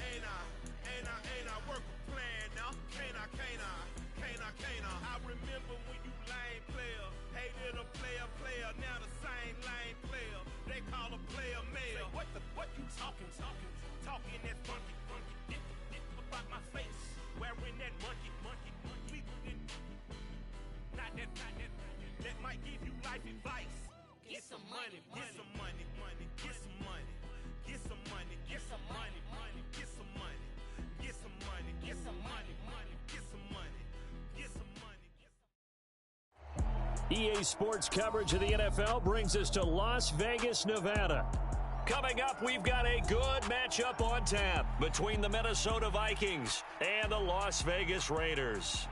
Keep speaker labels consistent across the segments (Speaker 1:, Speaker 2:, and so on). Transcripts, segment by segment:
Speaker 1: ain't I work a plan now? Can't I? I remember when you lame player, hated a player, now the same lame player. They call a player mayor. What you talking that funky, about my face, wearing that monkey. Not that, that might give you life advice. Get some money, get some money, get some money, get some money, get some money, get some money, get some money, get some money, get some money, get some money.
Speaker 2: EA Sports coverage of the NFL brings us to Las Vegas, Nevada. Coming up, we've got a good matchup on tap between the Minnesota Vikings and the Las Vegas Raiders.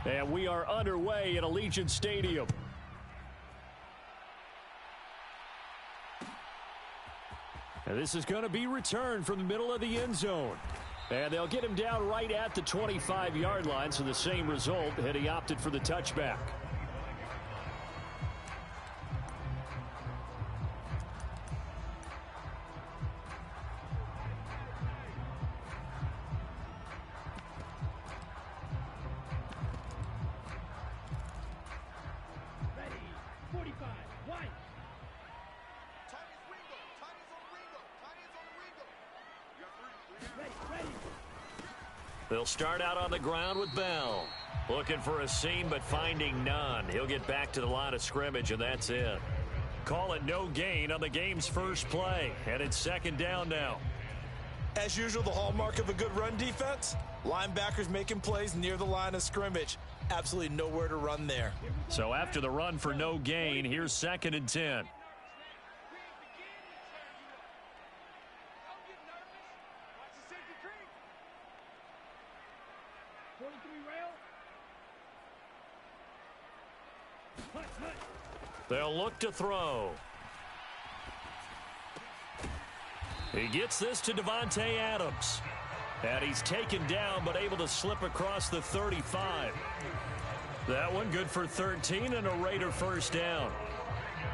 Speaker 2: And we are underway at Allegiant Stadium. And this is going to be returned from the middle of the end zone. And they'll get him down right at the 25-yard line, so the same result had he opted for the touchback. They'll start out on the ground with Bell. Looking for a seam, but finding none. He'll get back to the line of scrimmage, and that's it. Call it no gain on the game's first play, and it's second down now.
Speaker 3: As usual, the hallmark of a good run defense, linebackers making plays near the line of scrimmage. Absolutely nowhere to run there.
Speaker 2: So after the run for no gain, here's 2nd and 10. They'll look to throw. He gets this to Devontae Adams. And he's taken down, but able to slip across the 35. That one good for 13 and a Raider first down.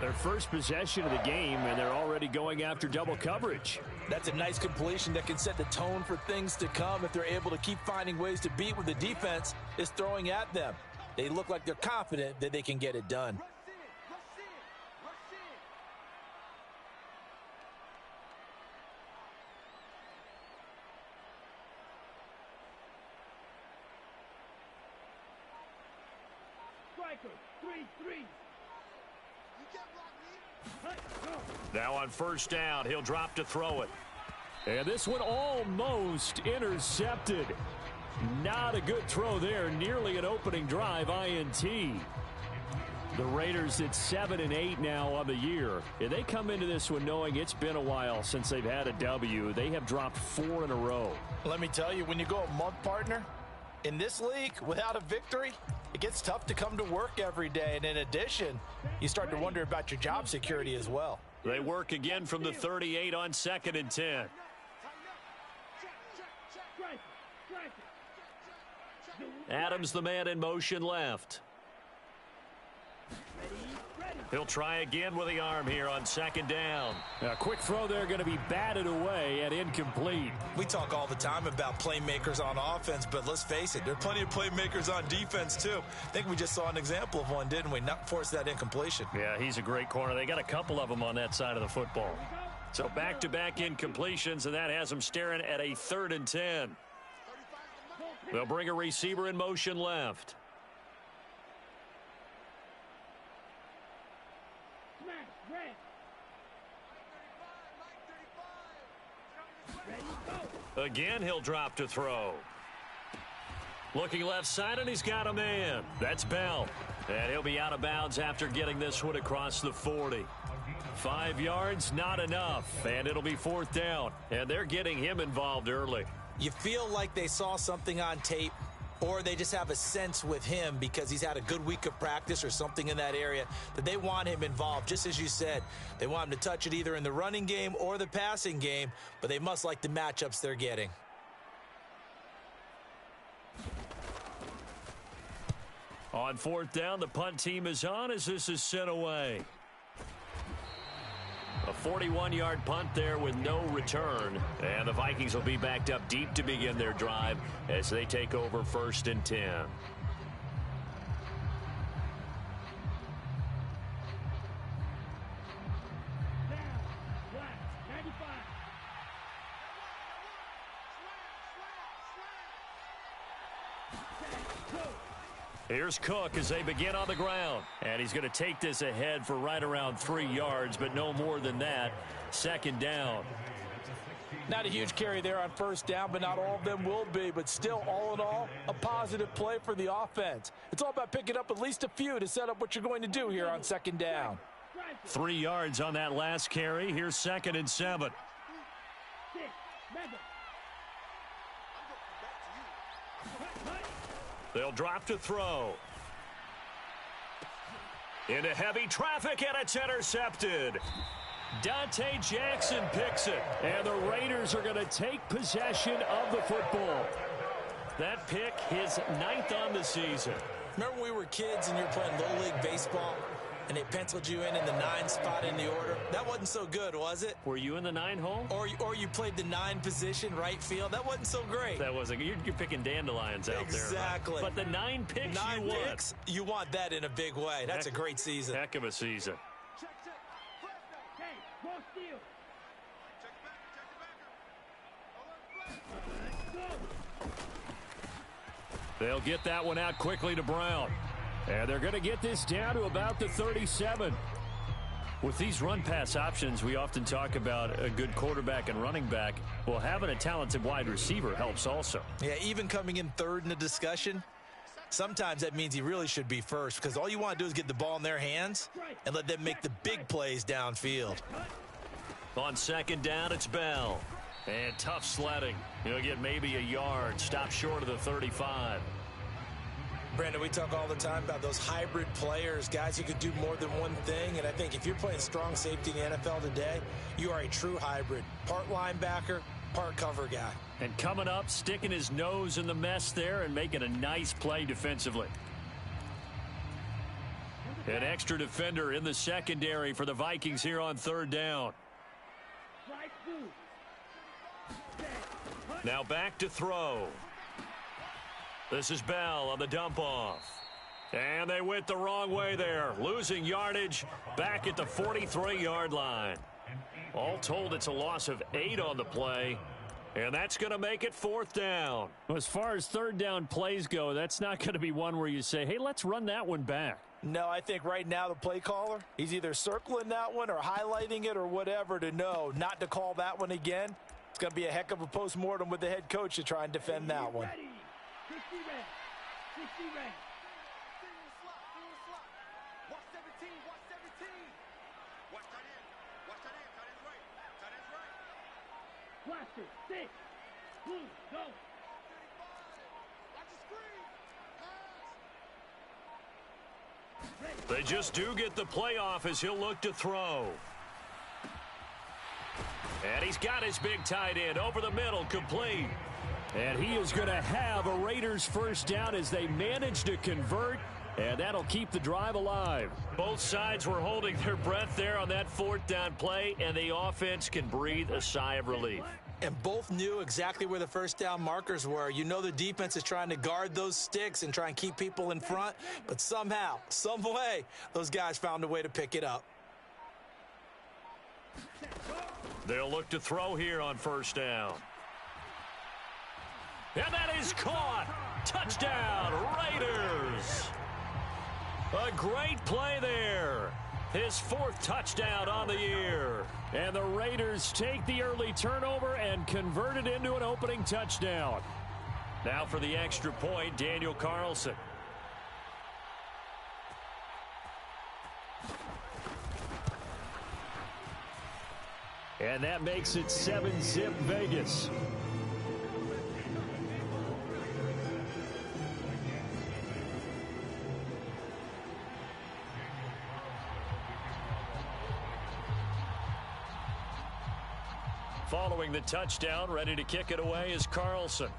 Speaker 2: Their first possession of the game, and they're already going after double coverage.
Speaker 3: That's a nice completion that can set the tone for things to come if they're able to keep finding ways to beat what the defense is throwing at them. They look like they're confident that they can get it done.
Speaker 2: Now on first down, he'll drop to throw it. And this one almost intercepted. Not a good throw there. Nearly an opening drive INT. The Raiders at 7-8 now on the year. And they come into this one knowing it's been a while since they've had a W. They have dropped 4 in a row.
Speaker 3: Let me tell you, when you go a month, partner, in this league, without a victory, it gets tough to come to work every day. And in addition, you start to wonder about your job security as well.
Speaker 2: They work again from the 38 on 2nd and 10. Adams, the man in motion left. He'll try again with the arm here on 2nd down. A quick throw there, going to be batted away and incomplete.
Speaker 3: We talk all the time about playmakers on offense, but let's face it, there are plenty of playmakers on defense too. I think we just saw an example of one, didn't we? Not force that incompletion.
Speaker 2: Yeah, he's a great corner. They got a couple of them on that side of the football. So back-to-back incompletions, and that has them staring at a 3rd and 10. They'll bring a receiver in motion left. Again, he'll drop to throw. Looking left side, and he's got a man. That's Bell. And he'll be out of bounds after getting this one across the 40. 5 yards, not enough. And it'll be 4th down. And they're getting him involved early.
Speaker 3: You feel like they saw something on tape or they just have a sense with him because he's had a good week of practice or something in that area that they want him involved. Just as you said, they want him to touch it either in the running game or the passing game, but they must like the matchups they're getting.
Speaker 2: On fourth down, the punt team is on as this is sent away. A 41-yard punt there with no return. And the Vikings will be backed up deep to begin their drive as they take over 1st and 10. Here's Cook as they begin on the ground. And he's going to take this ahead for right around 3 yards, but no more than that. 2nd down.
Speaker 3: Not a huge carry there on 1st down, but not all of them will be. But still, all in all, a positive play for the offense. It's all about picking up at least a few to set up what you're going to do here on 2nd down.
Speaker 2: 3 yards on that last carry. Here's 2nd and 7. They'll drop to throw. Into heavy traffic, and it's intercepted. Dante Jackson picks it, and the Raiders are going to take possession of the football. That pick, his 9th on the season.
Speaker 3: Remember when we were kids and you were playing Little League Baseball, and they penciled you in the 9 spot in the order? That wasn't so good, was it?
Speaker 2: Were you in the 9 hole?
Speaker 3: Or you played the 9 position, right field? That wasn't so great.
Speaker 2: That wasn't. You're picking dandelions out there.
Speaker 3: Exactly.
Speaker 2: But the 9 picks
Speaker 3: 9
Speaker 2: you want.
Speaker 3: picks, you want that in a big way. That's a great season.
Speaker 2: Heck of a season. They'll get that one out quickly to Brown. And they're going to get this down to about the 37. With these run-pass options, we often talk about a good quarterback and running back. Well, having a talented wide receiver helps also.
Speaker 3: Yeah, even coming in 3rd in the discussion, sometimes that means he really should be first because all you want to do is get the ball in their hands and let them make the big plays downfield.
Speaker 2: On 2nd down, it's Bell. And tough sledding. He'll get maybe a yard. Stop short of the 35.
Speaker 3: Brandon, we talk all the time about those hybrid players, guys who could do more than one thing. And I think if you're playing strong safety in the NFL today, you are a true hybrid. Part linebacker, part cover guy.
Speaker 2: And coming up, sticking his nose in the mess there and making a nice play defensively. An extra defender in the secondary for the Vikings here on 3rd down. Now back to throw. This is Bell on the dump off. And they went the wrong way there. Losing yardage back at the 43-yard line. All told, it's a loss of 8 on the play. And that's going to make it 4th down. As far as 3rd down plays go, that's not going to be one where you say, hey, let's run that one back.
Speaker 3: No, I think right now the play caller, he's either circling that one or highlighting it or whatever to know not to call that one again. It's going to be a heck of a postmortem with the head coach to try and defend that one.
Speaker 2: They just do get the playoff as he'll look to throw. And he's got his big tight end over the middle, complete. And he is going to have a Raiders 1st down as they manage to convert, and that'll keep the drive alive. Both sides were holding their breath there on that 4th down play, and the offense can breathe a sigh of relief.
Speaker 3: And both knew exactly where the 1st down markers were. You know the defense is trying to guard those sticks and try and keep people in front, but somehow, some way, those guys found a way to pick it up.
Speaker 2: They'll look to throw here on 1st down. And that is caught. Touchdown, Raiders. A great play there. His 4th touchdown on the year. And the Raiders take the early turnover and convert it into an opening touchdown. Now for the extra point, Daniel Carlson. And that makes it 7-zip Vegas. Following the touchdown, ready to kick it away is Carlson.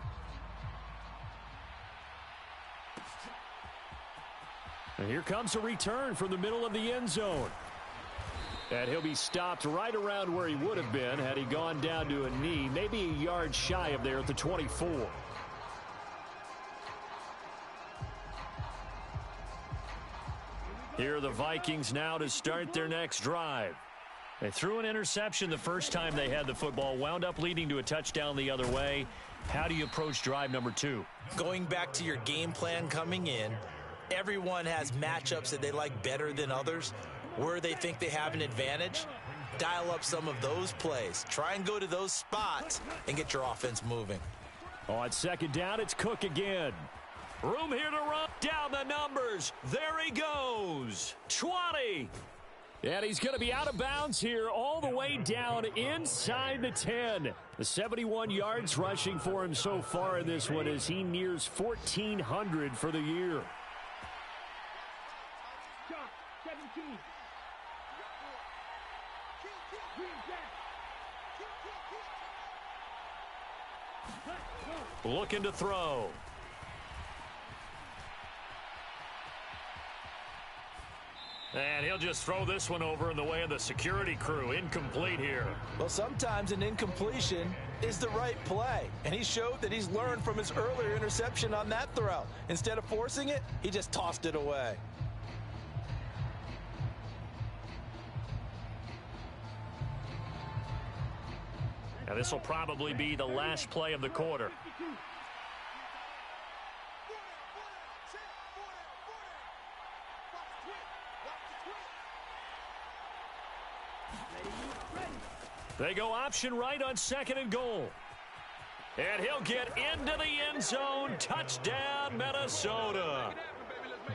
Speaker 2: And here comes a return from the middle of the end zone. And he'll be stopped right around where he would have been had he gone down to a knee, maybe a yard shy of there at the 24. Here are the Vikings now to start their next drive. They threw an interception the first time they had the football, wound up leading to a touchdown the other way. How do you approach drive number 2?
Speaker 3: Going back to your game plan coming in, everyone has matchups that they like better than others, where they think they have an advantage. Dial up some of those plays. Try and go to those spots and get your offense moving.
Speaker 2: On second down, it's Cook again. Room here to run down the numbers. There he goes. 20. And he's going to be out of bounds here all the way down inside the 10. The 71 yards rushing for him so far in this one as he nears 1,400 for the year. Looking to throw. And he'll just throw this one over in the way of the security crew. Incomplete here.
Speaker 3: Well, sometimes an incompletion is the right play. And he showed that he's learned from his earlier interception on that throw. Instead of forcing it, he just tossed it away.
Speaker 2: Now this will probably be the last play of the quarter. They go option right on second and goal. And he'll get into the end zone. Touchdown, Minnesota.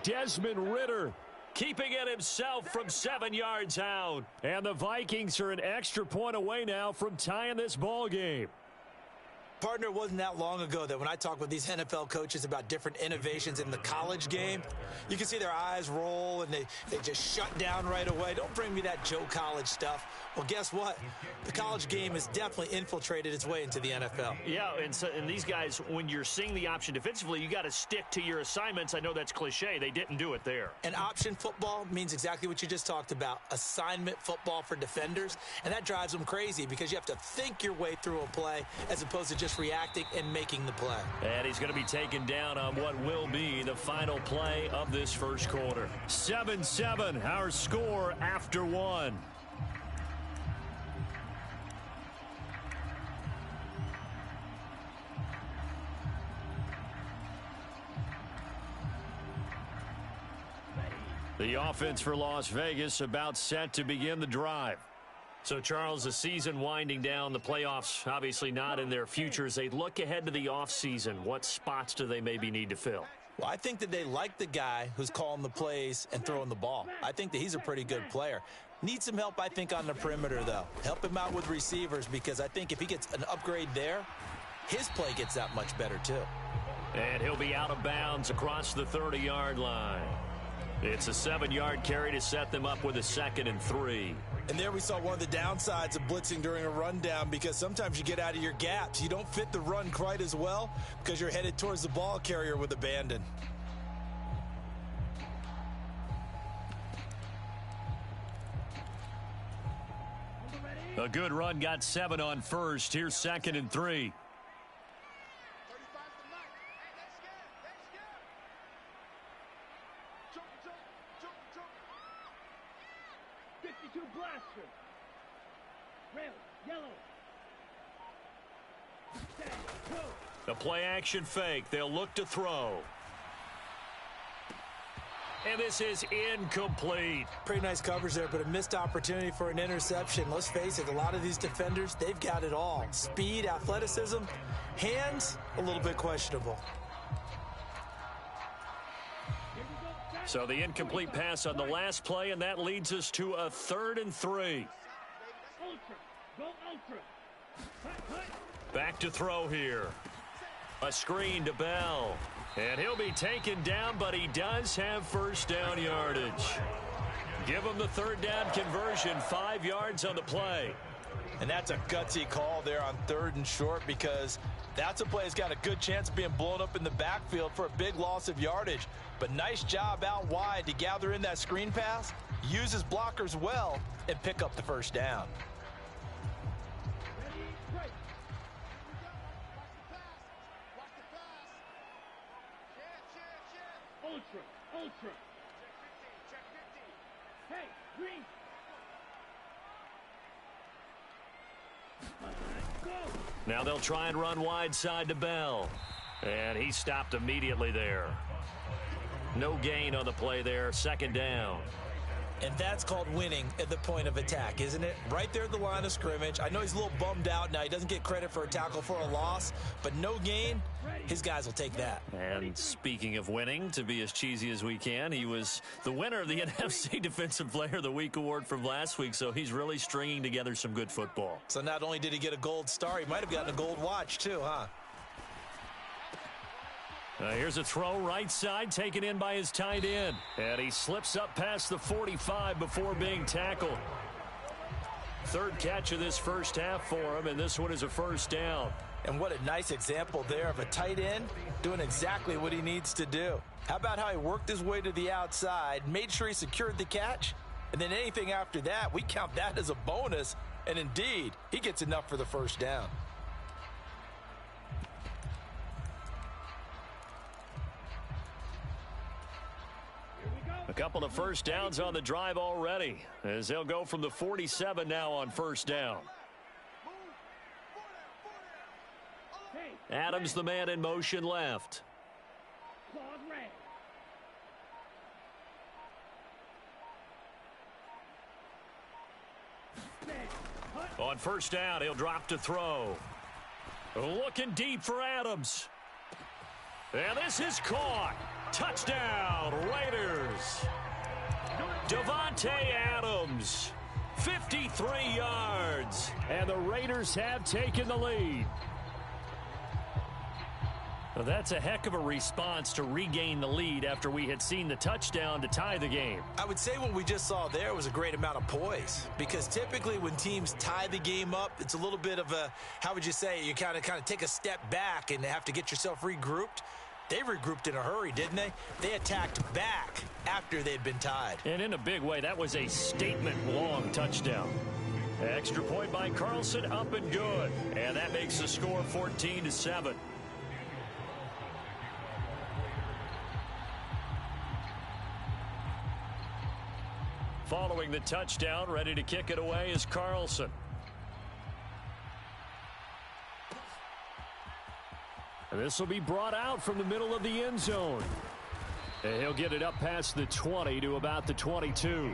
Speaker 2: Desmond Ridder keeping it himself from 7 yards out. And the Vikings are an extra point away now from tying this ball game.
Speaker 3: Partner, it wasn't that long ago that when I talk with these NFL coaches about different innovations in the college game, you can see their eyes roll and they just shut down right away. Don't bring me that Joe College stuff. Well, guess what? The college game has definitely infiltrated its way into the NFL.
Speaker 2: Yeah, and these guys, when you're seeing the option defensively, you got to stick to your assignments. I know that's cliche. They didn't do it there.
Speaker 3: And option football means exactly what you just talked about, assignment football for defenders, and that drives them crazy because you have to think your way through a play as opposed to just reacting and making the play.
Speaker 2: And he's going to be taken down on what will be the final play of this first quarter. 7-7, our score after one. The offense for Las Vegas about set to begin the drive. So, Charles, the season winding down, the playoffs obviously not in their future. As they look ahead to the offseason, what spots do they maybe need to fill?
Speaker 3: Well, I think that they like the guy who's calling the plays and throwing the ball. I think that he's a pretty good player. Needs some help, I think, on the perimeter, though. Help him out with receivers because I think if he gets an upgrade there, his play gets that much better, too.
Speaker 2: And he'll be out of bounds across the 30-yard line. It's a 7-yard carry to set them up with a 2nd and 3.
Speaker 3: And there we saw one of the downsides of blitzing during a rundown because sometimes you get out of your gaps. You don't fit the run quite as well because you're headed towards the ball carrier with abandon.
Speaker 2: A good run got 7 on first. Here's 2nd and 3. A play-action fake. They'll look to throw. And this is incomplete.
Speaker 3: Pretty nice coverage there, but a missed opportunity for an interception. Let's face it, a lot of these defenders, they've got it all. Speed, athleticism, hands, a little bit questionable.
Speaker 2: So the incomplete pass on the last play, and that leads us to a 3rd and 3. Back to throw here. A screen to Bell. And he'll be taken down, but he does have first down yardage. Give him the 3rd down conversion, 5 yards on the play.
Speaker 3: And that's a gutsy call there on 3rd and short, because that's a play that's got a good chance of being blown up in the backfield for a big loss of yardage. But nice job out wide to gather in that screen pass, use his blockers well, and pick up the first down.
Speaker 1: Ultra. Check 15. Hey, green.
Speaker 2: Now they'll try and run wide side to Bell. And he stopped immediately there. No gain on the play there, 2nd down.
Speaker 3: And that's called winning at the point of attack, isn't it? Right there at the line of scrimmage. I know he's a little bummed out now. He doesn't get credit for a tackle for a loss, but no gain, his guys will take that.
Speaker 2: And speaking of winning, to be as cheesy as we can, he was the winner of the NFC Defensive Player of the Week award from last week, so he's really stringing together some good football.
Speaker 3: So not only did he get a gold star, he might have gotten a gold watch too, huh?
Speaker 2: Here's a throw right side, taken in by his tight end. And he slips up past the 45 before being tackled. 3rd catch of this first half for him, and this one is a 1st down.
Speaker 3: And what a nice example there of a tight end doing exactly what he needs to do. How about how he worked his way to the outside, made sure he secured the catch, and then anything after that, we count that as a bonus. And indeed, he gets enough for the 1st down.
Speaker 2: A couple of 1st downs on the drive already, as they'll go from the 47 now on 1st down. Adams, the man in motion left. On 1st down, he'll drop to throw. Looking deep for Adams. And this is caught. Touchdown, Raiders. Davante Adams, 53 yards. And the Raiders have taken the lead. Well, that's a heck of a response to regain the lead after we had seen the touchdown to tie the game.
Speaker 3: I would say what we just saw there was a great amount of poise, because typically when teams tie the game up, it's a little bit of a, how would you say, you kind of take a step back and have to get yourself regrouped. They regrouped in a hurry, didn't they? They attacked back after they'd been tied.
Speaker 2: And in a big way, that was a statement-long touchdown. Extra point by Carlson, up and good. And that makes the score 14-7. Following the touchdown, ready to kick it away is Carlson. And this will be brought out from the middle of the end zone. And he'll get it up past the 20 to about the 22.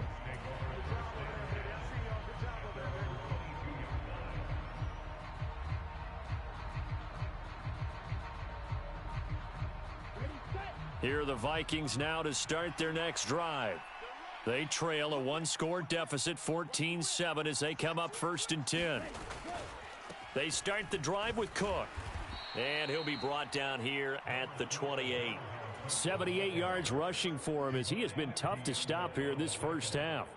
Speaker 2: Here are the Vikings now to start their next drive. They trail a 1-score deficit, 14-7, as they come up 1st and 10. They start the drive with Cook. And he'll be brought down here at the 28. 78 yards rushing for him, as he has been tough to stop here in this first half.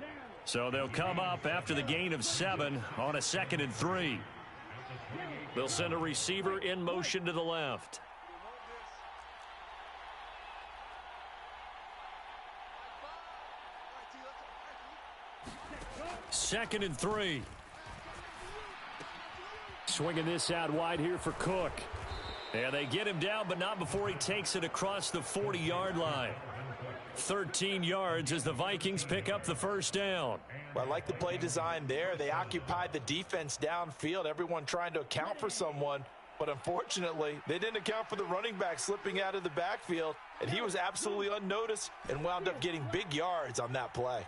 Speaker 2: So they'll come up after the gain of 7 on a 2nd and 3. They'll send a receiver in motion to the left. 2nd and 3. Swinging this out wide here for Cook. And they get him down, but not before he takes it across the 40-yard line. 13 yards as the Vikings pick up the 1st down.
Speaker 3: Well, I like the play design there. They occupied the defense downfield, everyone trying to account for someone. But unfortunately, they didn't account for the running back slipping out of the backfield, and he was absolutely unnoticed and wound up getting big yards on that play.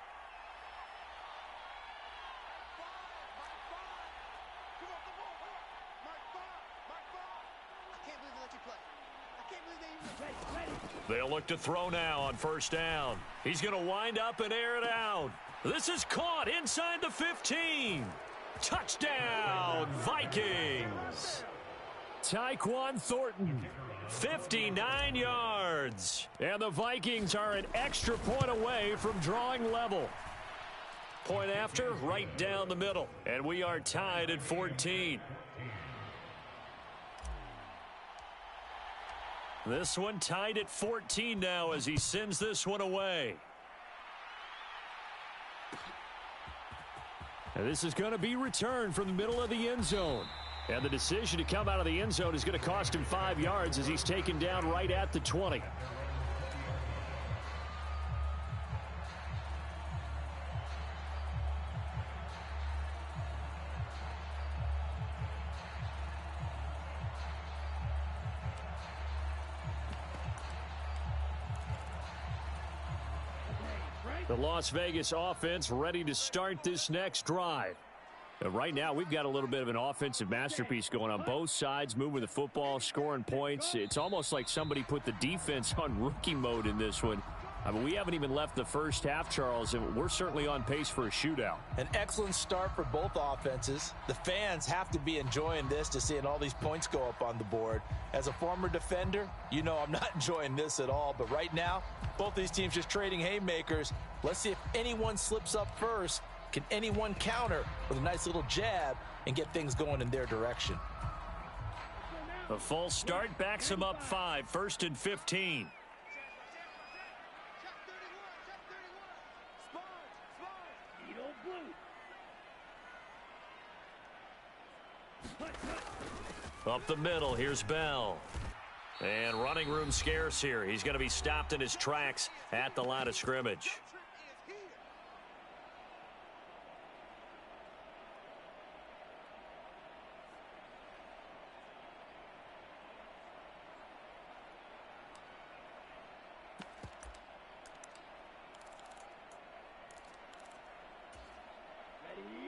Speaker 2: They'll look to throw now on 1st down. He's going to wind up and air it out. This is caught inside the 15. Touchdown, Vikings. Tyquan Thornton, 59 yards. And the Vikings are an extra point away from drawing level. Point after, right down the middle. And we are tied at 14. This one tied at 14 now as he sends this one away. And this is going to be returned from the middle of the end zone. And the decision to come out of the end zone is going to cost him 5 yards as he's taken down right at the 20. The Las Vegas offense ready to start this next drive. Right now, we've got a little bit of an offensive masterpiece going on both sides, moving the football, scoring points. It's almost like somebody put the defense on rookie mode in this one. I mean, we haven't even left the first half, Charles, and we're certainly on pace for a shootout.
Speaker 3: An excellent start for both offenses. The fans have to be enjoying this to seeing all these points go up on the board. As a former defender, you know I'm not enjoying this at all. But right now, both these teams just trading haymakers. Let's see if anyone slips up first. Can anyone counter with a nice little jab and get things going in their direction?
Speaker 2: A false start backs him up 5, 1st and 15. Up the middle, here's Bell. And running room scarce here. He's going to be stopped in his tracks at the line of scrimmage.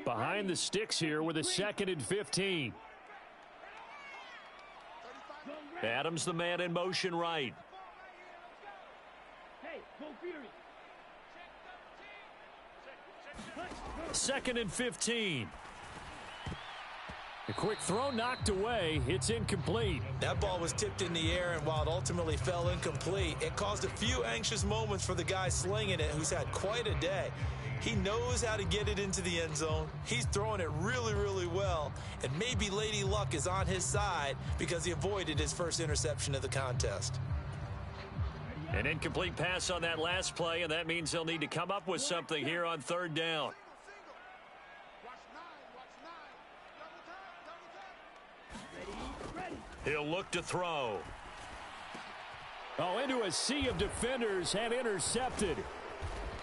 Speaker 2: Behind the sticks here with a 2nd and 15. Adams the man in motion right. 2nd and 15. A quick throw knocked away. It's incomplete.
Speaker 3: That ball was tipped in the air, and while it ultimately fell incomplete, it caused a few anxious moments for the guy slinging it, who's had quite a day. He knows how to get it into the end zone. He's throwing it really, really well. And maybe Lady Luck is on his side because he avoided his first interception of the contest.
Speaker 2: An incomplete pass on that last play, and that means they'll need to come up with something here on 3rd down. He'll look to throw. Oh, into a sea of defenders and intercepted.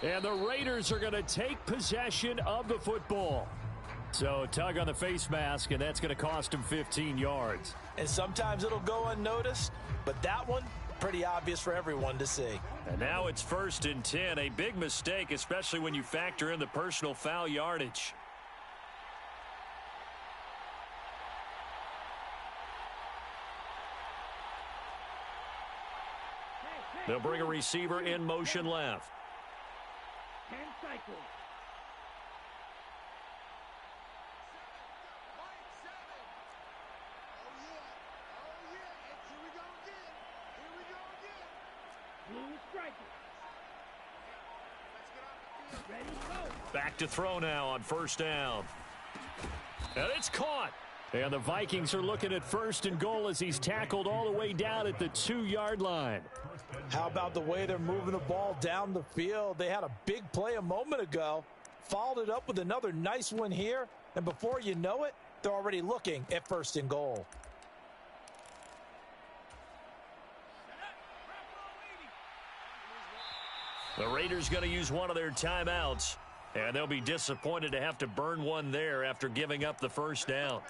Speaker 2: And the Raiders are going to take possession of the football. So tug on the face mask, and that's going to cost him 15 yards.
Speaker 3: And sometimes it'll go unnoticed, but that one, pretty obvious for everyone to see.
Speaker 2: And now it's 1st and 10, a big mistake, especially when you factor in the personal foul yardage. They'll bring a receiver in motion left. Back to throw now on 1st down. And it's caught. And the Vikings are looking at 1st and goal as he's tackled all the way down at the 2-yard line.
Speaker 3: How about the way they're moving the ball down the field? They had a big play a moment ago, followed it up with another nice one here, and before you know it, they're already looking at 1st and goal.
Speaker 2: The Raiders going to use one of their timeouts, and they'll be disappointed to have to burn one there after giving up the 1st down.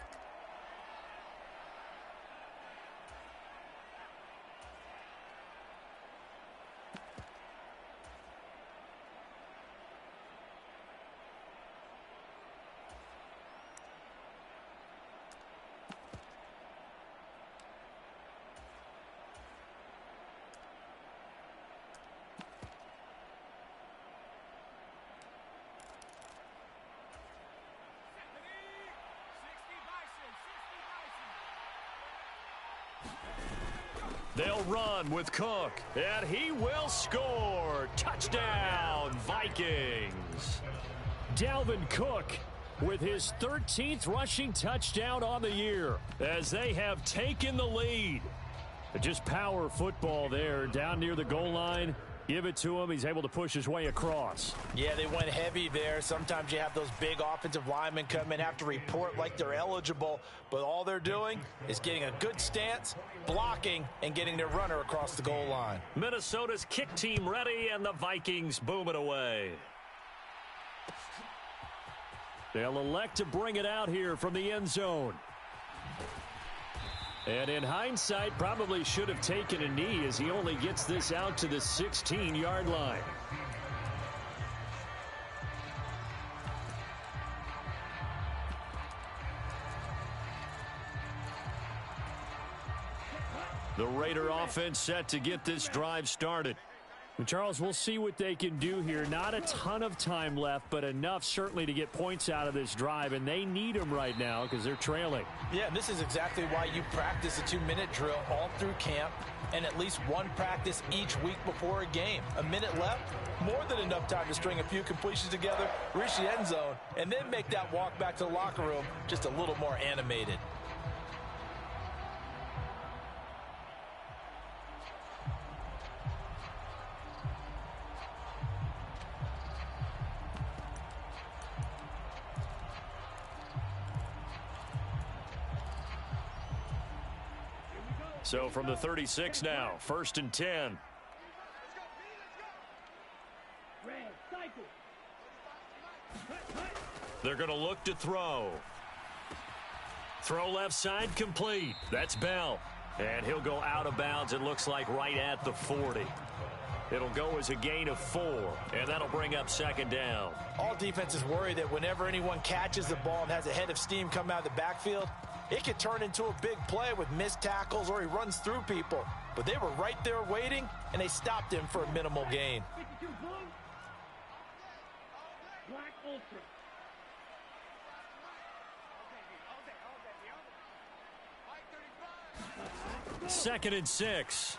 Speaker 2: They'll run with Cook, and he will score. Touchdown, Vikings. Dalvin Cook with his 13th rushing touchdown on the year as they have taken the lead. Just power football there down near the goal line. Give it to him. He's able to push his way across.
Speaker 3: Yeah, they went heavy there. Sometimes you have those big offensive linemen come in, have to report like they're eligible, but all they're doing is getting a good stance, blocking, and getting their runner across the goal line.
Speaker 2: Minnesota's kick team ready, and the Vikings boom it away. They'll elect to bring it out here from the end zone. And in hindsight, probably should have taken a knee as he only gets this out to the 16-yard line. The Raider offense set to get this drive started. And Charles, we'll see what they can do here. Not a ton of time left, but enough certainly to get points out of this drive, and they need them right now because they're trailing.
Speaker 3: Yeah, and this is exactly why you practice a 2-minute drill all through camp and at least one practice each week before a game. A minute left, more than enough time to string a few completions together, reach the end zone, and then make that walk back to the locker room just a little more animated.
Speaker 2: So from the 36 now, 1st and 10. They're going to look to throw. Throw left side complete. That's Bell. And he'll go out of bounds, it looks like, right at the 40. It'll go as a gain of 4, and that'll bring up 2nd down.
Speaker 3: All defenses worry that whenever anyone catches the ball and has a head of steam come out of the backfield, it could turn into a big play with missed tackles or he runs through people. But they were right there waiting, and they stopped him for a minimal gain.
Speaker 2: Second and 6.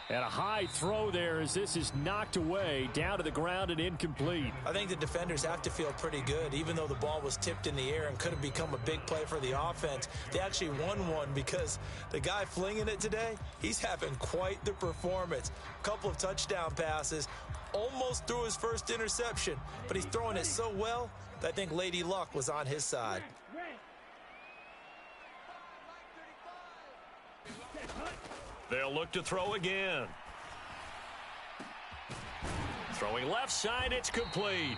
Speaker 2: And a high throw there as this is knocked away, down to the ground and incomplete.
Speaker 3: I think the defenders have to feel pretty good, even though the ball was tipped in the air and could have become a big play for the offense. They actually won one because the guy flinging it today, he's having quite the performance. A couple of touchdown passes, almost threw his first interception, but he's throwing it so well that I think Lady Luck was on his side.
Speaker 2: They'll look to throw again. Throwing left side, it's complete.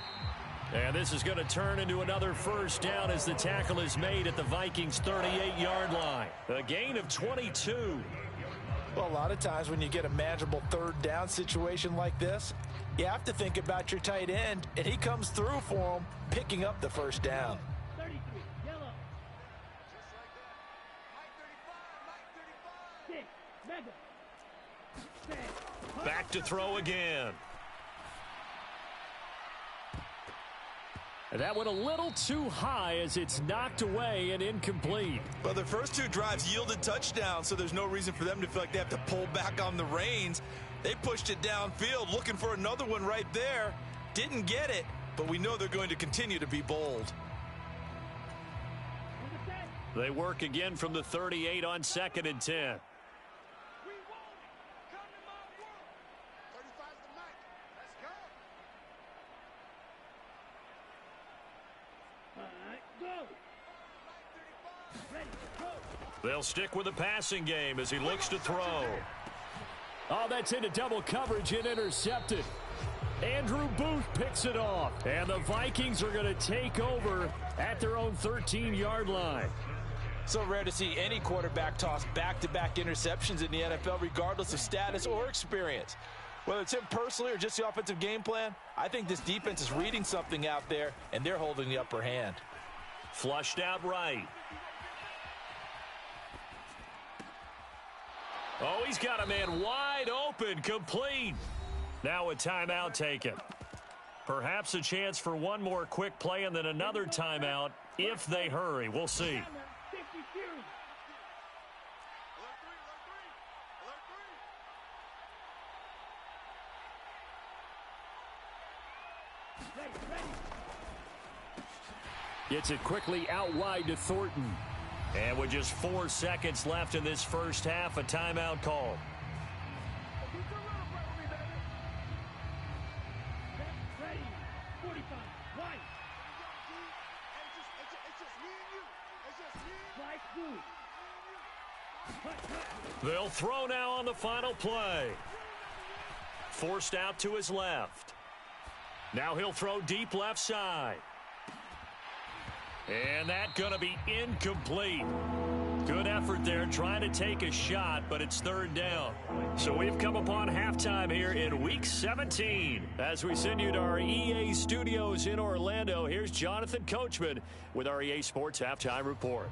Speaker 2: And this is going to turn into another 1st down as the tackle is made at the Vikings' 38-yard line. A gain of 22.
Speaker 3: Well, a lot of times when you get a manageable 3rd down situation like this, you have to think about your tight end, and he comes through for him, picking up the 1st down.
Speaker 2: Back to throw again. And that went a little too high as it's knocked away and incomplete.
Speaker 4: Well, the first 2 drives yielded touchdowns, so there's no reason for them to feel like they have to pull back on the reins. They pushed it downfield, looking for another one right there. Didn't get it, but we know they're going to continue to be bold.
Speaker 2: They work again from the 38 on 2nd and 10. They'll stick with the passing game as he looks to throw. Oh, that's into double coverage and intercepted. Andrew Booth picks it off. And the Vikings are going to take over at their own 13-yard line.
Speaker 3: So rare to see any quarterback toss back-to-back interceptions in the NFL, regardless of status or experience. Whether it's him personally or just the offensive game plan, I think this defense is reading something out there, and they're holding the upper hand.
Speaker 2: Flushed out right. Oh, he's got a man wide open, complete. Now a timeout taken. Perhaps a chance for one more quick play and then another timeout if they hurry. We'll see. Gets it quickly out wide to Thornton. And with just 4 seconds left in this first half, a timeout call. They'll throw now on the final play. Forced out to his left. Now he'll throw deep left side. And that's going to be incomplete. Good effort there trying to take a shot, but it's third down. So we've come upon halftime here in Week 17. As we send you to our EA studios in Orlando, here's Jonathan Coachman with our EA Sports Halftime Report.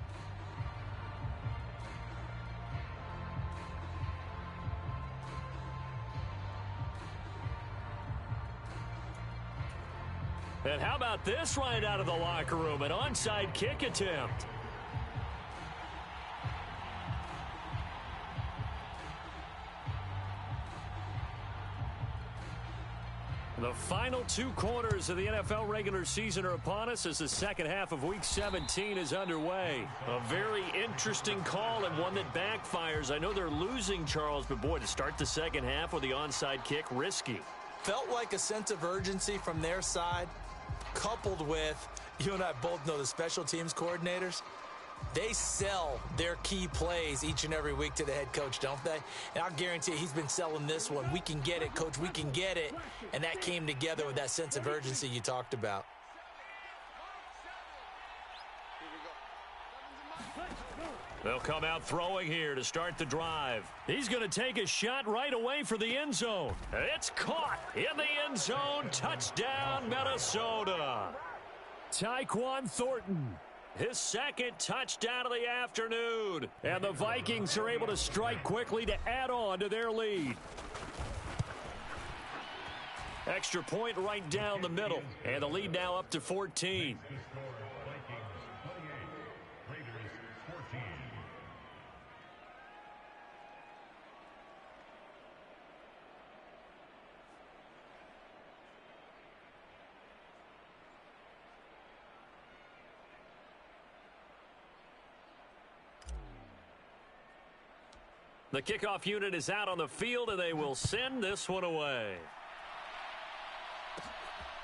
Speaker 2: And how about this right out of the locker room? An onside kick attempt. The final 2 quarters of the NFL regular season are upon us as the second half of Week 17 is underway. A very interesting call and one that backfires. I know they're losing, Charles, but boy, to start the second half with the onside kick, risky.
Speaker 3: Felt like a sense of urgency from their side, coupled with, you and I both know the special teams coordinators, they sell their key plays each and every week to the head coach, don't they? And I'll guarantee you he's been selling this one. We can get it, coach, we can get it. And that came together with that sense of urgency you talked about.
Speaker 2: They'll come out throwing here to start the drive. He's going to take a shot right away for the end zone. It's caught in the end zone. Touchdown, Minnesota. Tyquan Thornton, his second touchdown of the afternoon. And the Vikings are able to strike quickly to add on to their lead. Extra point right down the middle. And the lead now up to 14. The kickoff unit is out on the field, and they will send this one away.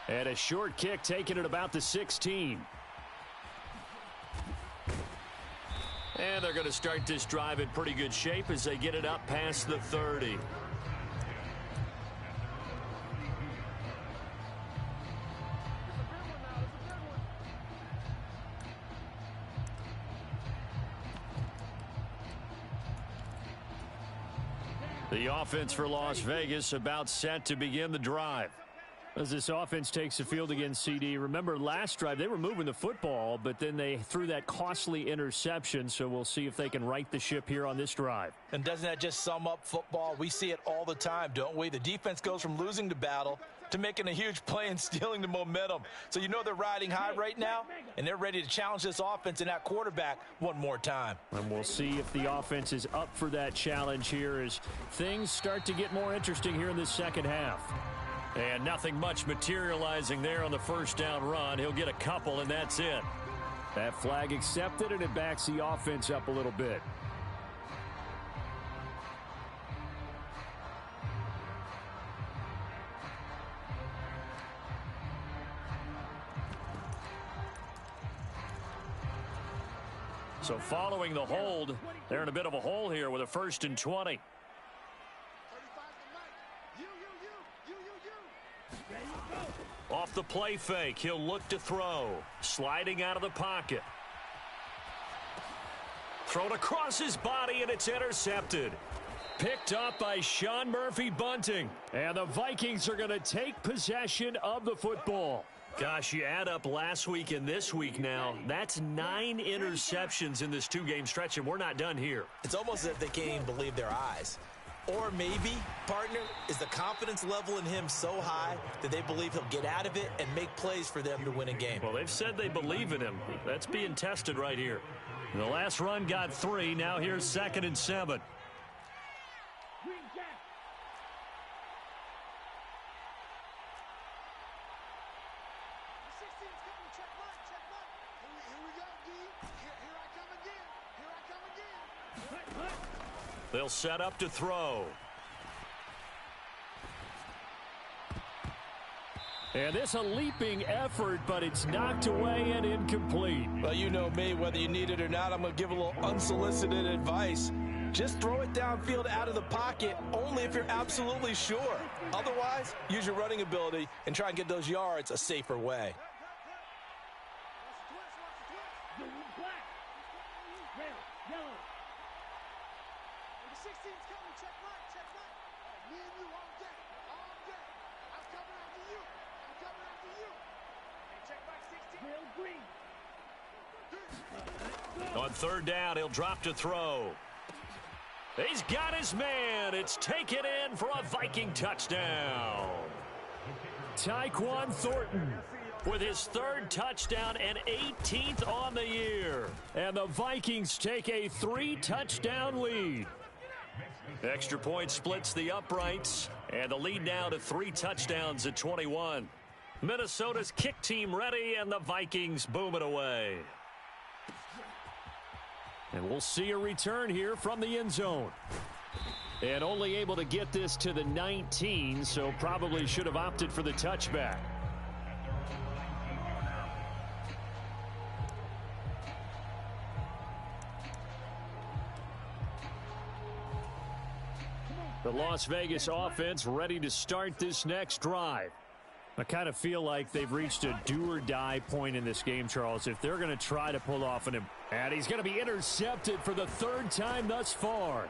Speaker 2: And a short kick taken at about the 16. And they're going to start this drive in pretty good shape as they get it up past the 30. The offense for Las Vegas about set to begin the drive. As this offense takes the field against CD, remember last drive they were moving the football, but then they threw that costly interception, so we'll see if they can right the ship here on this drive.
Speaker 3: And doesn't that just sum up football? We see it all the time, don't we? The defense goes from losing the battle to making a huge play and stealing the momentum. So you know they're riding high right now, and they're ready to challenge this offense and that quarterback one more time.
Speaker 2: And we'll see if the offense is up for that challenge here as things start to get more interesting here in this second half. And nothing much materializing there on the first down run. He'll get a couple, and that's it. That flag accepted, and it backs the offense up a little bit. So following the hold, they're in a bit of a hole here with a 1st and 20. Off the play fake, he'll look to throw. Sliding out of the pocket. Thrown across his body, and it's intercepted. Picked up by Sean Murphy-Bunting. And the Vikings are going to take possession of the football. Gosh, you add up last week and this week now, that's 9 interceptions in this 2-game stretch, and we're not done here.
Speaker 3: It's almost as if they can't even believe their eyes. Or maybe, partner, is the confidence level in him so high that they believe he'll get out of it and make plays for them to win a game.
Speaker 2: Well, they've said they believe in him. That's being tested right here. The last run got 3. Now here's 2nd and 7. They'll set up to throw. And this a leaping effort, but it's knocked away and incomplete.
Speaker 4: Well, you know me, whether you need it or not, I'm going to give a little unsolicited advice. Just throw it downfield out of the pocket only if you're absolutely sure. Otherwise, use your running ability and try and get those yards a safer way.
Speaker 2: On third down, he'll drop to throw. He's got his man. It's taken in for a Viking touchdown. Tyquan Thornton with his third touchdown and 18th on the year. And the Vikings take a 3-touchdown lead. Extra point splits the uprights. And the lead now to 3 touchdowns at 21. Minnesota's kick team ready, and the Vikings boom it away. And we'll see a return here from the end zone. And only able to get this to the 19, so probably should have opted for the touchback. The Las Vegas offense ready to start this next drive. I kind of feel like they've reached a do-or-die point in this game, Charles. If they're going to try to pull off and he's going to be intercepted for the 3rd time thus far.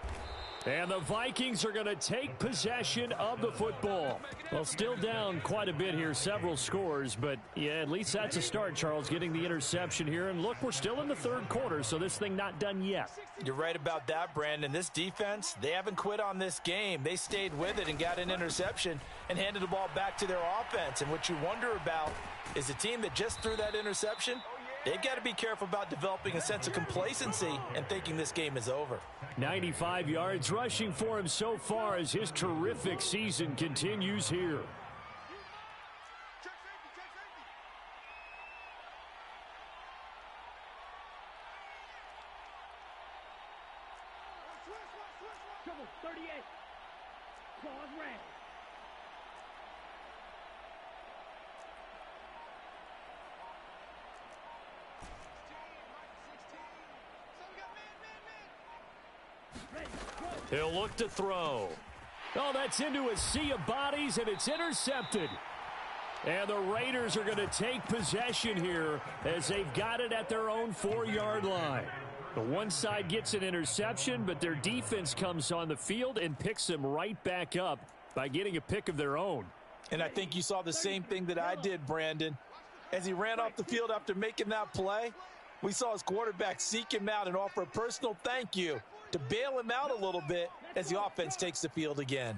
Speaker 2: And the Vikings are going to take possession of the football. Well, still down quite a bit here, several scores, but yeah, at least that's a start, Charles, getting the interception here. And look, we're still in the 3rd quarter, so this thing not done yet.
Speaker 3: You're right about that, Brandon. This defense, they haven't quit on this game. They stayed with it and got an interception and handed the ball back to their offense. And what you wonder about is the team that just threw that interception, they've got to be careful about developing a sense of complacency and thinking this game is over.
Speaker 2: 95 yards rushing for him so far as his terrific season continues here.
Speaker 5: Trouble 38. Claws red.
Speaker 2: He'll look to throw. Oh, that's into a sea of bodies, and it's intercepted. And the Raiders are going to take possession here as they've got it at their own 4-yard line. The one side gets an interception, but their defense comes on the field and picks them right back up by getting a pick of their own.
Speaker 3: And I think you saw the same thing that I did, Brandon. As he ran off the field after making that play, we saw his quarterback seek him out and offer a personal thank you to bail him out a little bit as the offense takes the field again.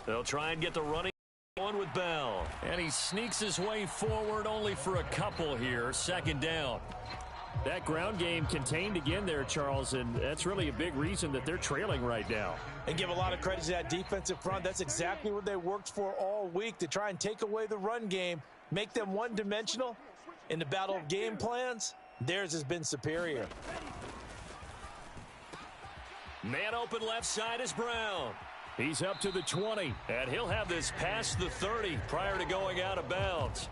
Speaker 2: They'll try and get the running on with Bell. And he sneaks his way forward only for a couple here. 2nd down. That ground game contained again there, Charles, and that's really a big reason that they're trailing right now.
Speaker 3: And give a lot of credit to that defensive front. That's exactly what they worked for all week, to try and take away the run game, make them one-dimensional. In the battle of game plans, theirs has been superior.
Speaker 2: Man open left side is Brown. He's up to the 20, and he'll have this past the 30 prior to going out of bounds.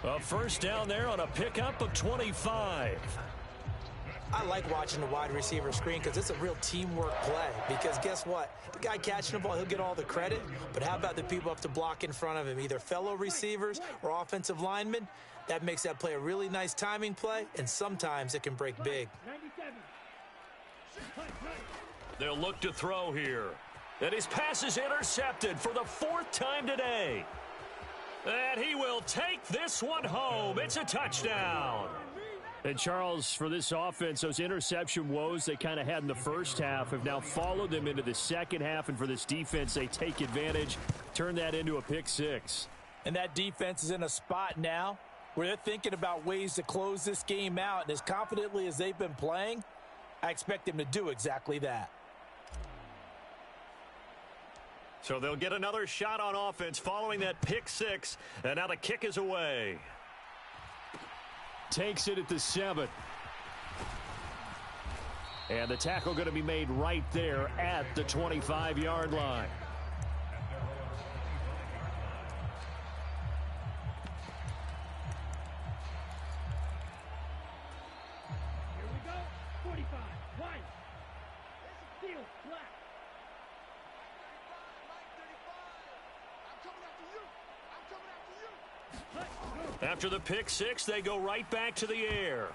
Speaker 2: A 1st down there on a pickup of 25.
Speaker 3: I like watching the wide receiver screen because it's a real teamwork play. Because guess what? The guy catching the ball, he'll get all the credit. But how about the people have to block in front of him, either fellow receivers or offensive linemen? That makes that play a really nice timing play, and sometimes it can break big.
Speaker 5: 97.
Speaker 2: They'll look to throw here. And his pass is intercepted for the 4th time today. And he will take this one home. It's a touchdown. And, Charles, for this offense, those interception woes they kind of had in the first half have now followed them into the second half. And for this defense, they take advantage, turn that into a pick 6.
Speaker 3: And that defense is in a spot now where they're thinking about ways to close this game out. And as confidently as they've been playing, I expect them to do exactly that.
Speaker 2: So they'll get another shot on offense following that pick 6. And now the kick is away. Takes it at the 7. And the tackle going to be made right there at the 25-yard line.
Speaker 5: Here we go. 45. Wide. Steal. Black.
Speaker 2: After the pick six, they go right back to the air.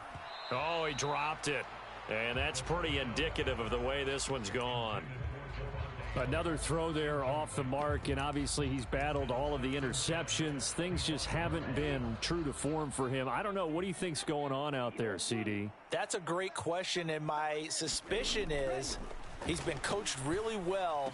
Speaker 2: Oh, he dropped it. And that's pretty indicative of the way this one's gone. Another throw there off the mark, and obviously he's battled all of the interceptions. Things just haven't been true to form for him. I don't know. What do you think's going on out there, CD?
Speaker 3: That's a great question, and my suspicion is he's been coached really well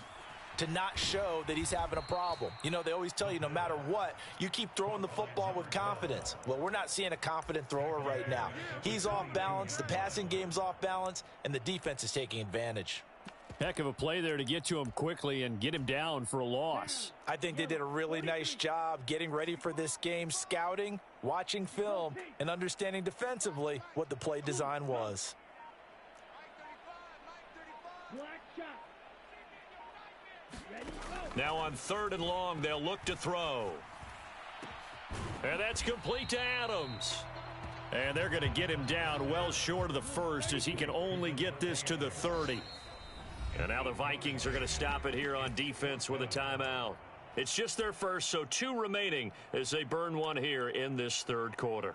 Speaker 3: to not show that he's having a problem. You know, they always tell you no matter what, you keep throwing the football with confidence. Well, we're not seeing a confident thrower right now. He's off balance, the passing game's off balance, and the defense is taking advantage.
Speaker 2: Heck of a play there to get to him quickly and get him down for a loss.
Speaker 3: I think they did a really nice job getting ready for this game, scouting, watching film, and understanding defensively what the play design was.
Speaker 5: Black shot. Ready, go.
Speaker 2: Now on 3rd and long, they'll look to throw. And that's complete to Adams. And they're going to get him down well short of the first as he can only get this to the 30. And now the Vikings are going to stop it here on defense with a timeout. It's just their first, so 2 remaining as they burn one here in this 3rd quarter.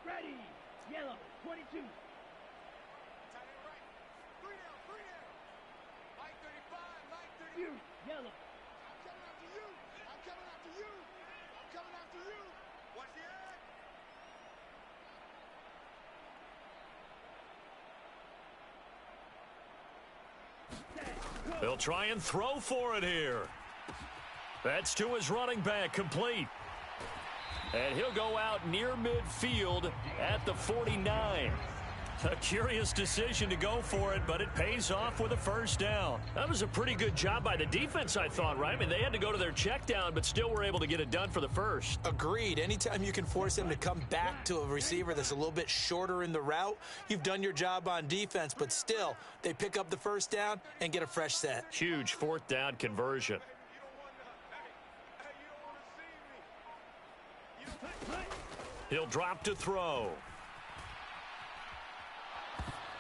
Speaker 5: Ready. Yellow. 22. You. Yellow.
Speaker 2: They'll try and throw for it here. That's to his running back, complete. And he'll go out near midfield at the 49. A curious decision to go for it, but it pays off with a first down. That was a pretty good job by the defense, I thought, right? I mean, they had to go to their check down, but still were able to get it done for the first.
Speaker 3: Agreed. Anytime you can force them to come back to a receiver that's a little bit shorter in the route, you've done your job on defense, but still, they pick up the first down and get a fresh set.
Speaker 2: Huge 4th down conversion. He'll drop to throw.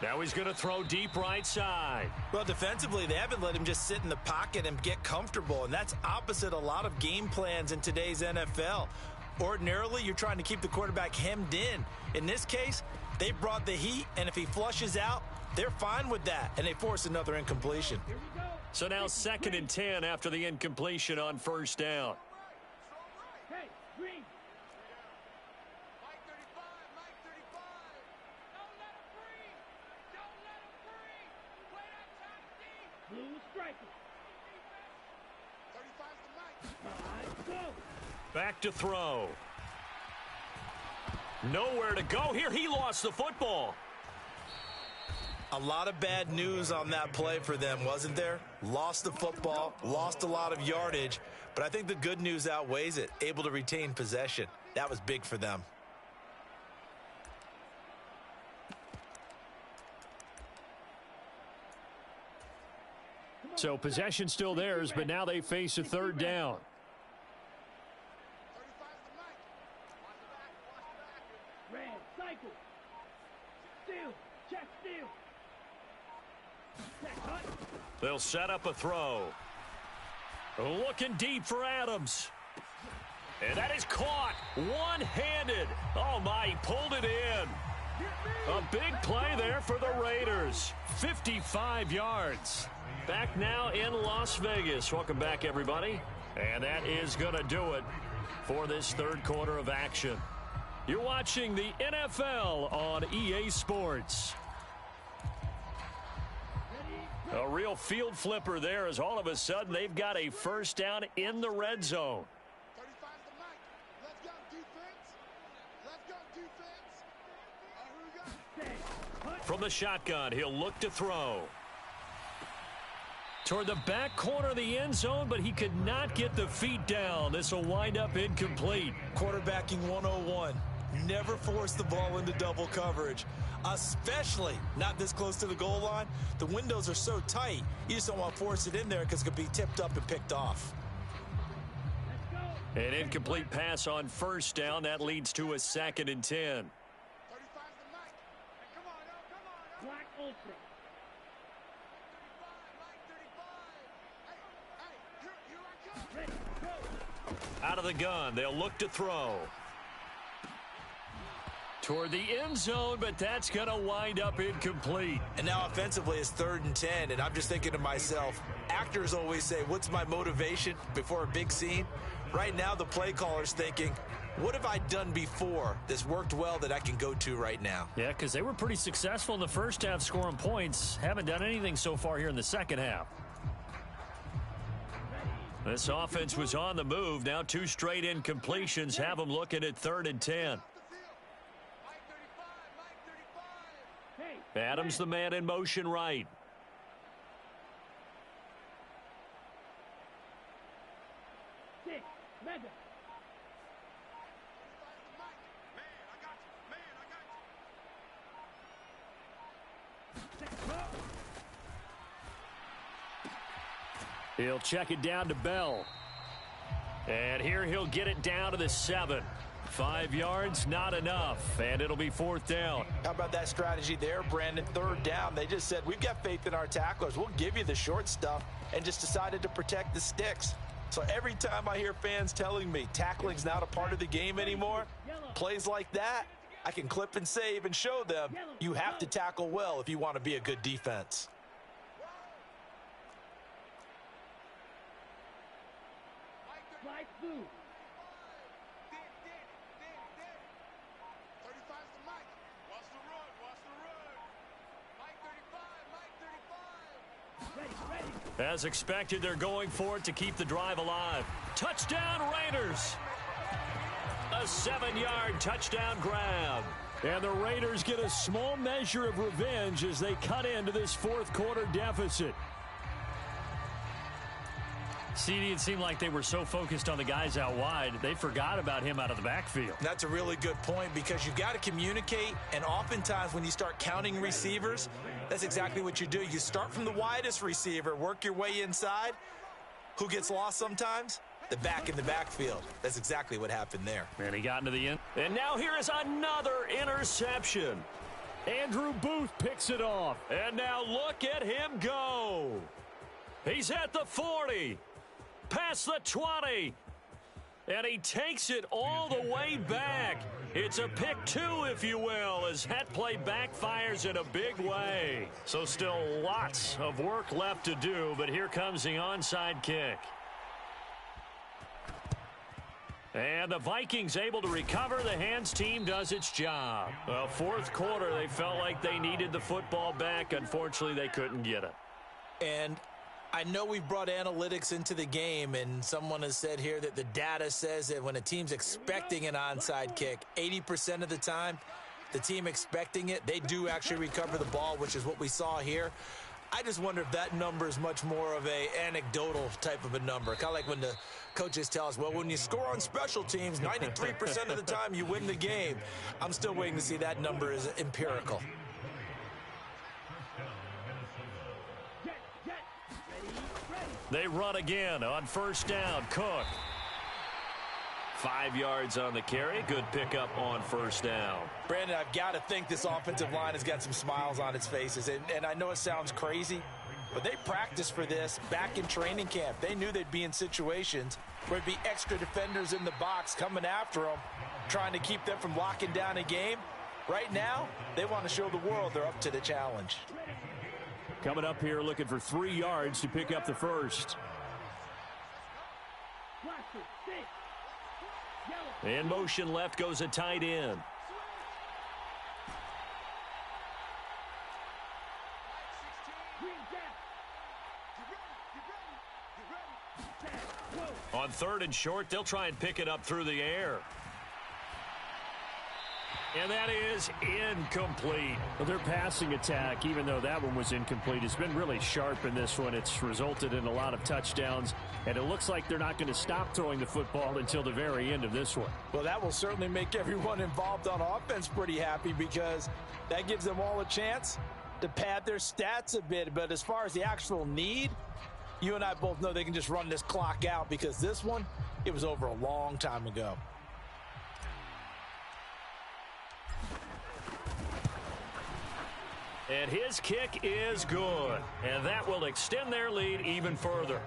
Speaker 2: Now he's going to throw deep right side.
Speaker 3: Well, defensively, they haven't let him just sit in the pocket and get comfortable, and that's opposite a lot of game plans in today's NFL. Ordinarily, you're trying to keep the quarterback hemmed in. In this case, they brought the heat, and if he flushes out, they're fine with that, and they force another incompletion.
Speaker 2: So now 2nd and 10 after the incompletion on first down.
Speaker 5: Hey, green. Blue striker. 35's the mic. Go.
Speaker 2: Back to throw. Nowhere to go here. He lost the football.
Speaker 3: A lot of bad news on that play for them, wasn't there? Lost the football, lost a lot of yardage, but I think the good news outweighs it. Able to retain possession. That was big for them.
Speaker 2: So possession still theirs, but now they face a 3rd down.
Speaker 5: Red cycle. Steal. Check steal. Check cut.
Speaker 2: They'll set up a throw. Looking deep for Adams. And that is caught one-handed. Oh, my, he pulled it in. A big play there for the Raiders. 55 yards. Back now in Las Vegas. Welcome back, everybody. And that is going to do it for this 3rd quarter of action. You're watching the NFL on EA Sports. A real field flipper there as all of a sudden they've got a first down in the red zone.
Speaker 6: 35's the mic. Let's go, defense. Let's go, defense. Who we got?
Speaker 2: From the shotgun, he'll look to throw. Toward the back corner of the end zone, but he could not get the feet down. This will wind up incomplete.
Speaker 3: Quarterbacking 101. Never force the ball into double coverage, especially not this close to the goal line. The windows are so tight, you just don't want to force it in there because it could be tipped up and picked off.
Speaker 2: An incomplete pass on first down. That leads to a 2nd and 10.
Speaker 6: 35's the mic. Come on, come on.
Speaker 5: Black Ultra.
Speaker 6: 35. Hey,
Speaker 5: Ready, go.
Speaker 2: Out of the gun, they'll look to throw. Toward the end zone, but that's going to wind up incomplete.
Speaker 3: And now offensively it's 3rd and 10, and I'm just thinking to myself, actors always say, what's my motivation before a big scene? Right now the play caller's thinking, what have I done before that's worked well that I can go to right now?
Speaker 2: Yeah, because they were pretty successful in the first half scoring points. Haven't done anything so far here in the second half. This offense was on the move. Now 2 straight incompletions have them looking at 3rd and 10. Adams the man in motion right.
Speaker 5: Six. Mega.
Speaker 2: He'll check it down to Bell. And here he'll get it down to the 7. 5 yards, not enough, and it'll be 4th down.
Speaker 3: How about that strategy there, Brandon? 3rd down. They just said, we've got faith in our tacklers. We'll give you the short stuff, and just decided to protect the sticks. So every time I hear fans telling me tackling's not a part of the game anymore, plays like that, I can clip and save and show them you have to tackle well if you want to be a good defense.
Speaker 5: Light blue.
Speaker 6: 35's the mic. Watch the run, watch the run. Mike 35, Mike 35.
Speaker 5: Ready.
Speaker 2: As expected, they're going for it to keep the drive alive. Touchdown, Raiders! A 7-yard touchdown grab. And the Raiders get a small measure of revenge as they cut into this 4th quarter deficit. CD, it seemed like they were so focused on the guys out wide, they forgot about him out of the backfield.
Speaker 3: That's a really good point because you've got to communicate, and oftentimes when you start counting receivers, that's exactly what you do. You start from the widest receiver, work your way inside. Who gets lost sometimes? The back in the backfield. That's exactly what happened there.
Speaker 2: And he got into the end. And now here is another interception. Andrew Booth picks it off. And now look at him go. He's at the 40. Past the 20. And he takes it all the way back. It's a pick 2, if you will, as that play backfires in a big way. So still lots of work left to do, but here comes the onside kick. And the Vikings able to recover. The hands team does its job. Well, 4th quarter, they felt like they needed the football back. Unfortunately, they couldn't get it.
Speaker 3: And I know we've brought analytics into the game, and someone has said here that the data says that when a team's expecting an onside kick, 80% of the time, the team expecting it, they do actually recover the ball, which is what we saw here. I just wonder if that number is much more of a anecdotal type of a number. Kind of like when the coaches tell us, well, when you score on special teams, 93% of the time you win the game. I'm still waiting to see that number is empirical.
Speaker 2: They run again on first down. Cook. 5 yards on the carry. Good pickup on first down.
Speaker 3: Brandon, I've got to think this offensive line has got some smiles on its faces. And I know it sounds crazy, but they practiced for this back in training camp. They knew they'd be in situations where there'd be extra defenders in the box coming after them, trying to keep them from locking down a game. Right now, they want to show the world they're up to the challenge.
Speaker 2: Coming up here looking for 3 yards to pick up the first. In motion left goes a tight end. On 3rd and short, they'll try and pick it up through the air. And that is incomplete. Well, their passing attack, even though that one was incomplete, has been really sharp in this one. It's resulted in a lot of touchdowns, and it looks like they're not going to stop throwing the football until the very end of this one.
Speaker 3: Well, that will certainly make everyone involved on offense pretty happy because that gives them all a chance to pad their stats a bit. But as far as the actual need, you and I both know they can just run this clock out because this one, it was over a long time ago.
Speaker 2: And his kick is good. And that will extend their lead even further.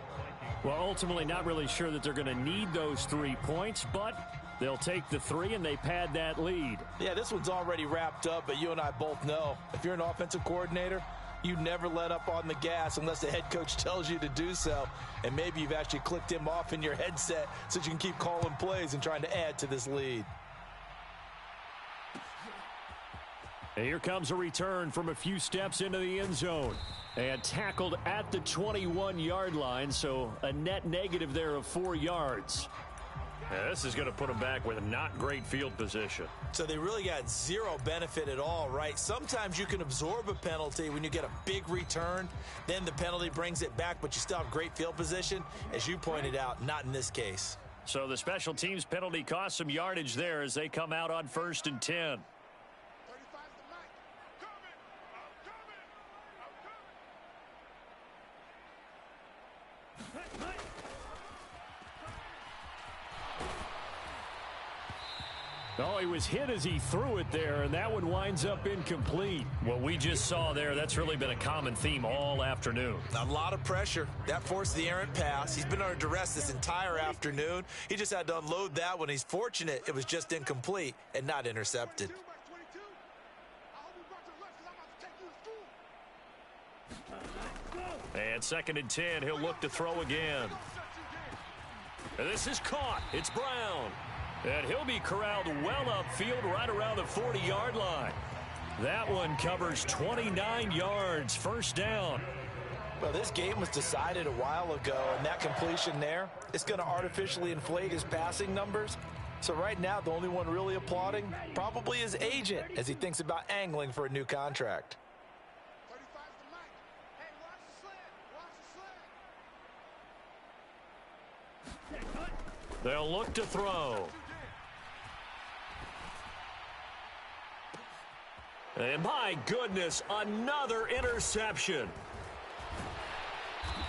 Speaker 2: Well, ultimately not really sure that they're going to need those 3 points, but they'll take the 3 and they pad that lead.
Speaker 3: Yeah, this one's already wrapped up, but you and I both know if you're an offensive coordinator, you never let up on the gas unless the head coach tells you to do so. And maybe you've actually clicked him off in your headset so you can keep calling plays and trying to add to this lead.
Speaker 2: And here comes a return from a few steps into the end zone. And tackled at the 21-yard line, so a net negative there of 4 yards. Yeah, this is going to put them back with a not great field position.
Speaker 3: So they really got zero benefit at all, right? Sometimes you can absorb a penalty when you get a big return. Then the penalty brings it back, but you still have great field position. As you pointed out, not in this case.
Speaker 2: So the special teams penalty cost some yardage there as they come out on 1st and 10. Oh, he was hit as he threw it there, and that one winds up incomplete. What we just saw there, that's really been a common theme all afternoon.
Speaker 3: A lot of pressure. That forced the errant pass. He's been under duress this entire afternoon. He just had to unload that one. He's fortunate it was just incomplete and not intercepted.
Speaker 2: And 2nd and 10, he'll look to throw again. And this is caught. It's Brown. And he'll be corralled well upfield right around the 40-yard line. That one covers 29 yards, 1st down.
Speaker 3: Well, this game was decided a while ago, and that completion there, it's going to artificially inflate his passing numbers. So right now, the only one really applauding probably his agent as he thinks about angling for a new contract.
Speaker 2: They'll look to throw. And my goodness, another interception.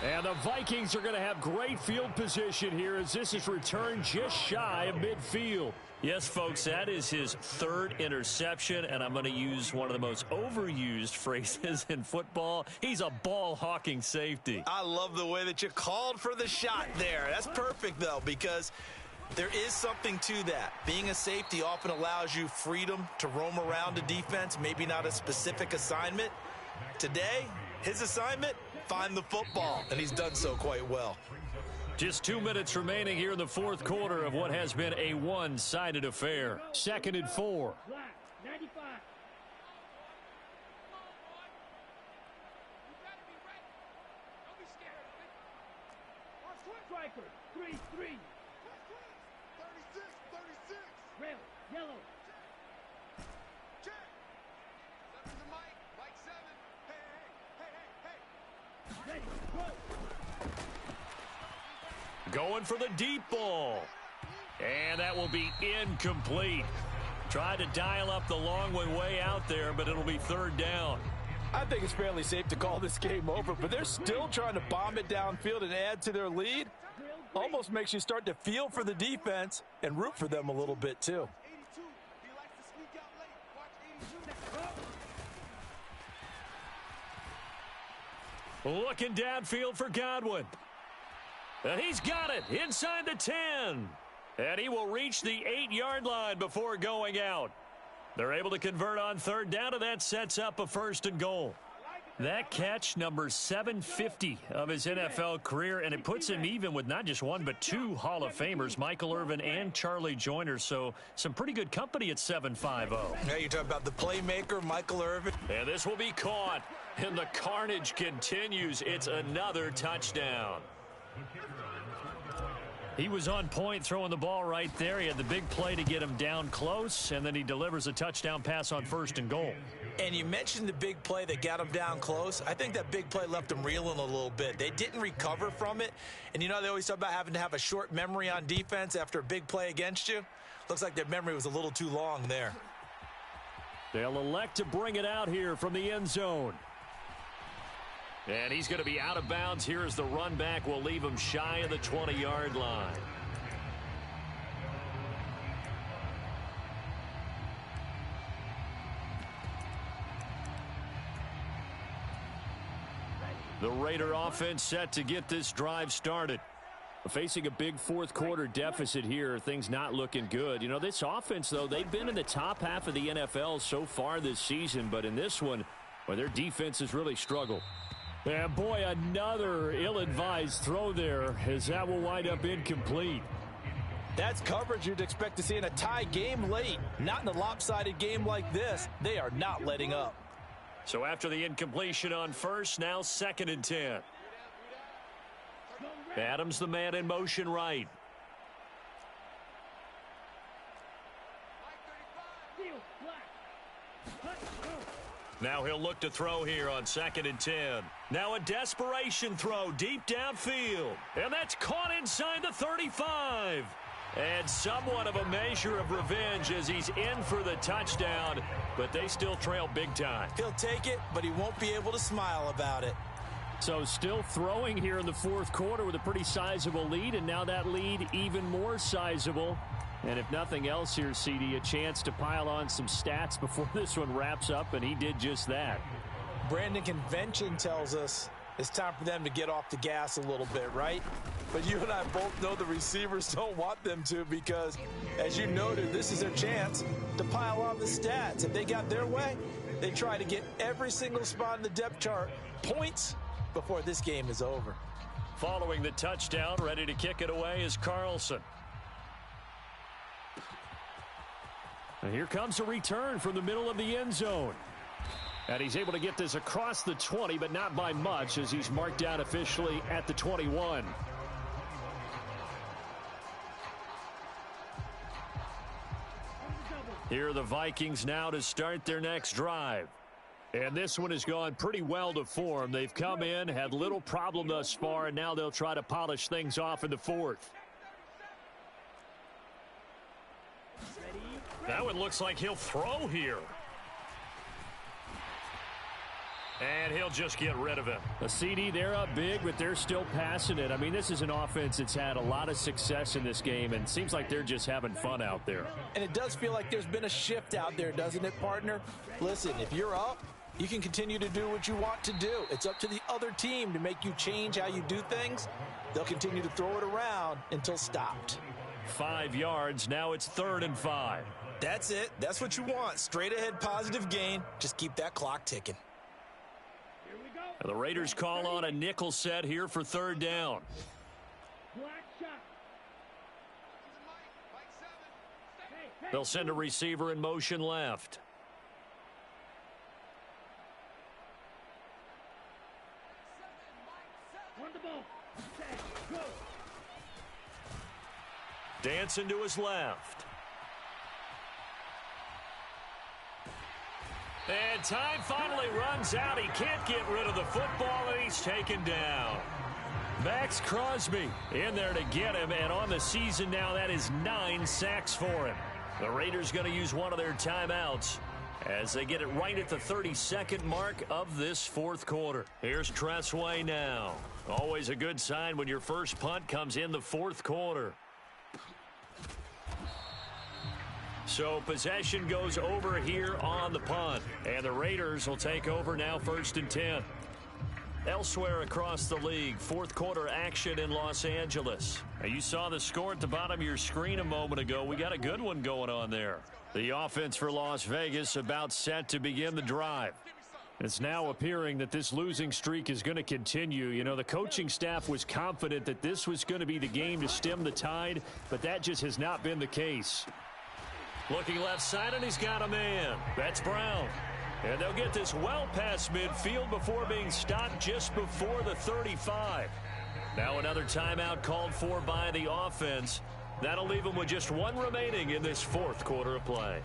Speaker 2: And the Vikings are going to have great field position here as this is returned just shy of midfield. Yes, folks, that is his 3rd interception, and I'm going to use one of the most overused phrases in football. He's a ball-hawking safety.
Speaker 3: I love the way that you called for the shot there. That's perfect, though, because there is something to that. Being a safety often allows you freedom to roam around a defense, maybe not a specific assignment. Today, his assignment, find the football, and he's done so quite well.
Speaker 2: Just 2 minutes remaining here in the 4th quarter of what has been a one-sided affair. 2nd and 4.
Speaker 5: 95. Striker, 3-3.
Speaker 6: 36.
Speaker 5: Rail, yellow.
Speaker 6: Check. 7 to Mike. Mike 7. Hey.
Speaker 5: Ready, go.
Speaker 2: Going for the deep ball. And that will be incomplete. Tried to dial up the long one way out there, but it'll be 3rd down.
Speaker 3: I think it's fairly safe to call this game over, but they're still trying to bomb it downfield and add to their lead. Almost makes you start to feel for the defense and root for them a little bit, too.
Speaker 6: 82. He likes to sneak out late. Watch 82.
Speaker 2: Looking downfield for Godwin. And he's got it inside the 10. And he will reach the 8-yard line before going out. They're able to convert on 3rd down, and that sets up a 1st and goal. That catch, number 750 of his NFL career, and it puts him even with not just one but 2 Hall of Famers, Michael Irvin and Charlie Joyner. So some pretty good company at 750.
Speaker 3: Now you're talking about the playmaker, Michael Irvin.
Speaker 2: And this will be caught, and the carnage continues. It's another touchdown. He was on point throwing the ball right there. He had the big play to get him down close, and then he delivers a touchdown pass on 1st and goal.
Speaker 3: And you mentioned the big play that got him down close. I think that big play left him reeling a little bit. They didn't recover from it. And you know they always talk about having to have a short memory on defense after a big play against you. Looks like their memory was a little too long there.
Speaker 2: They'll elect to bring it out here from the end zone. And he's going to be out of bounds here as the run back will leave him shy of the 20-yard line. The Raider offense set to get this drive started. Facing a big fourth quarter deficit here, things not looking good. You know, this offense, though, they've been in the top half of the NFL so far this season, but in this one, well, their defense has really struggled. And boy, another ill-advised throw there as that will wind up incomplete.
Speaker 3: That's coverage you'd expect to see in a tie game late. Not in a lopsided game like this. They are not letting up.
Speaker 2: So after the incompletion on first, now 2nd and 10. Adams the man in motion right. Now he'll look to throw here on 2nd and 10. Now a desperation throw deep downfield. And that's caught inside the 35. And somewhat of a measure of revenge as he's in for the touchdown. But they still trail big time.
Speaker 3: He'll take it, but he won't be able to smile about it.
Speaker 2: So still throwing here in the fourth quarter with a pretty sizable lead. And now that lead even more sizable. And if nothing else here, CD, a chance to pile on some stats before this one wraps up, and he did just that.
Speaker 3: Brandon, convention tells us it's time for them to get off the gas a little bit, right? But you and I both know the receivers don't want them to because, as you noted, this is their chance to pile on the stats. If they got their way, they try to get every single spot in the depth chart points before this game is over.
Speaker 2: Following the touchdown, ready to kick it away is Carlson. And here comes a return from the middle of the end zone. And he's able to get this across the 20, but not by much as he's marked down officially at the 21. Here are the Vikings now to start their next drive. And this one has gone pretty well to form. They've come in, had little problem thus far, and now they'll try to polish things off in the fourth. That one looks like he'll throw here. And he'll just get rid of it. The CD, they're up big, but they're still passing it. I mean, this is an offense that's had a lot of success in this game, and it seems like they're just having fun out there.
Speaker 3: And it does feel like there's been a shift out there, doesn't it, partner? Listen, if you're up, you can continue to do what you want to do. It's up to the other team to make you change how you do things. They'll continue to throw it around until stopped.
Speaker 2: 5 yards. Now it's 3rd and 5.
Speaker 3: That's it. That's what you want. Straight ahead positive gain. Just keep that clock ticking.
Speaker 2: The Raiders call on a nickel set here for 3rd down. They'll send a receiver in motion left. Dancing to his left. And time finally runs out. He can't get rid of the football, and he's taken down. Max Crosby in there to get him, and on the season now, that is 9 sacks for him. The Raiders going to use one of their timeouts as they get it right at the 32nd mark of this fourth quarter. Here's Tressway now. Always a good sign when your first punt comes in the fourth quarter. So possession goes over here on the punt. And the Raiders will take over now 1st and 10. Elsewhere across the league, fourth quarter action in Los Angeles. Now you saw the score at the bottom of your screen a moment ago. We got a good one going on there. The offense for Las Vegas about set to begin the drive. It's now appearing that this losing streak is going to continue. You know, the coaching staff was confident that this was going to be the game to stem the tide, but that just has not been the case. Looking left side, and he's got a man. That's Brown. And they'll get this well past midfield before being stopped just before the 35. Now another timeout called for by the offense. That'll leave them with just one remaining in this fourth quarter of play.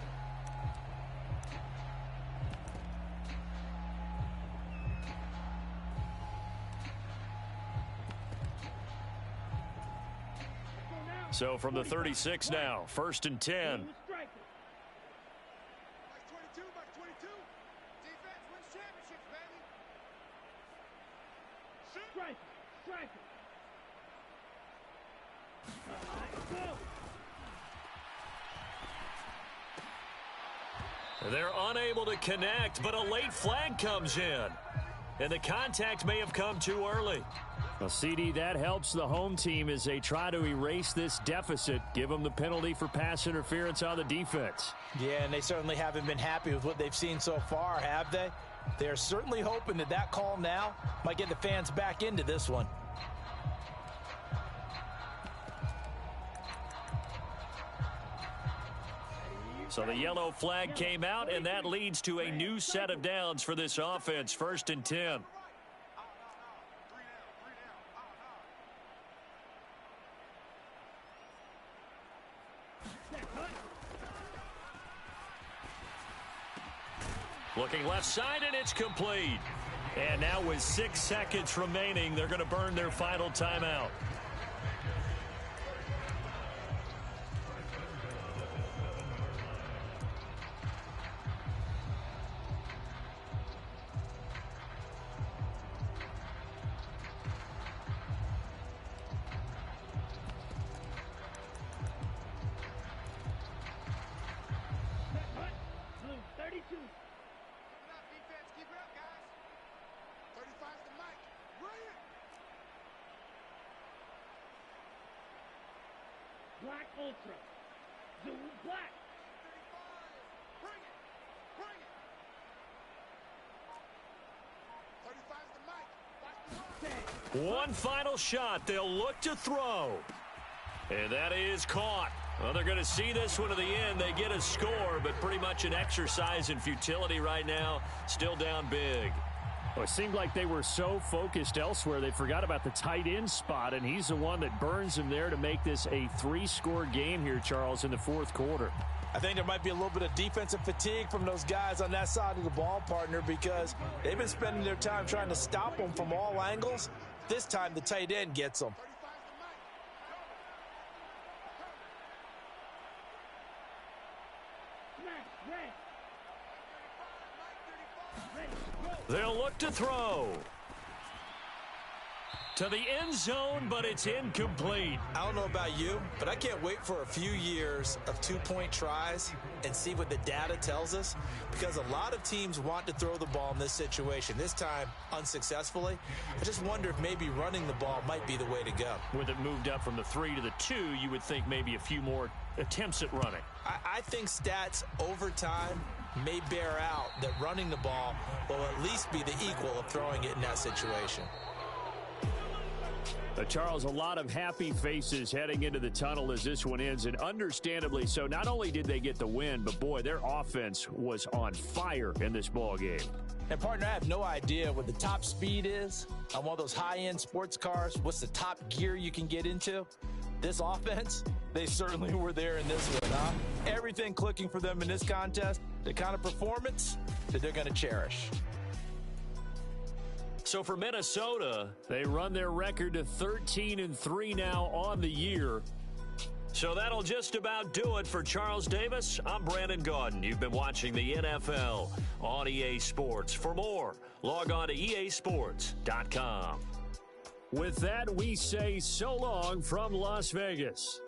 Speaker 2: So from the 36 now, 1st and 10.
Speaker 6: Back 22, back 22. Defense wins championships, baby.
Speaker 5: Strike. Go.
Speaker 2: They're unable to connect, but a late flag comes in. And the contact may have come too early.
Speaker 7: Well, CD, that helps the home team as they try to erase this deficit, give them the penalty for pass interference on the defense.
Speaker 3: Yeah, and they certainly haven't been happy with what they've seen so far, have they? They're certainly hoping that that call now might get the fans back into this one.
Speaker 2: So the yellow flag came out, and that leads to a new set of downs for this offense, 1st and 10. Looking left side, and it's complete. And now with 6 seconds remaining, they're going to burn their final timeout.
Speaker 5: Blue 32.
Speaker 6: Keep it up, defense. Keep it up, guys. 35's the mic. Bring it.
Speaker 5: Black Ultra. Zoom Black.
Speaker 6: 35. Bring it. Bring it. 35's the mic. Watch the run.
Speaker 2: One final shot. They'll look to throw. And that is caught. Well, they're going to see this one to the end. They get a score, but pretty much an exercise in futility right now. Still down big.
Speaker 7: Well, it seemed like they were so focused elsewhere, they forgot about the tight end spot, and he's the one that burns them there to make this a 3-score game here, Charles, in the fourth quarter.
Speaker 3: I think there might be a little bit of defensive fatigue from those guys on that side of the ball, partner, because they've been spending their time trying to stop them from all angles. This time, the tight end gets them.
Speaker 6: 35's the mic.
Speaker 5: Smash. Red.
Speaker 2: They'll look to throw. To the end zone, but it's incomplete.
Speaker 3: I don't know about you, but I can't wait for a few years of 2-point tries and see what the data tells us, because a lot of teams want to throw the ball in this situation, this time unsuccessfully. I just wonder if maybe running the ball might be the way to go.
Speaker 2: With it moved up from the 3 to the 2, you would think maybe a few more attempts at running.
Speaker 3: I think stats over time may bear out that running the ball will at least be the equal of throwing it in that situation.
Speaker 7: Charles, a lot of happy faces heading into the tunnel as this one ends, and understandably so. Not only did they get the win, but boy, their offense was on fire in this ball game.
Speaker 3: And partner, I have no idea what the top speed is on one of those high-end sports cars. What's the top gear you can get into? This offense, they certainly were there in this one, huh? Everything clicking for them in this contest, the kind of performance that they're going to cherish.
Speaker 2: So for Minnesota,
Speaker 7: They run their record to 13-3 now on the year.
Speaker 2: so that'll just about do it for Charles Davis. I'm Brandon Gaudin. You've been watching the NFL on EA Sports. For more, log on to easports.com.
Speaker 7: With that, we say so long from Las Vegas.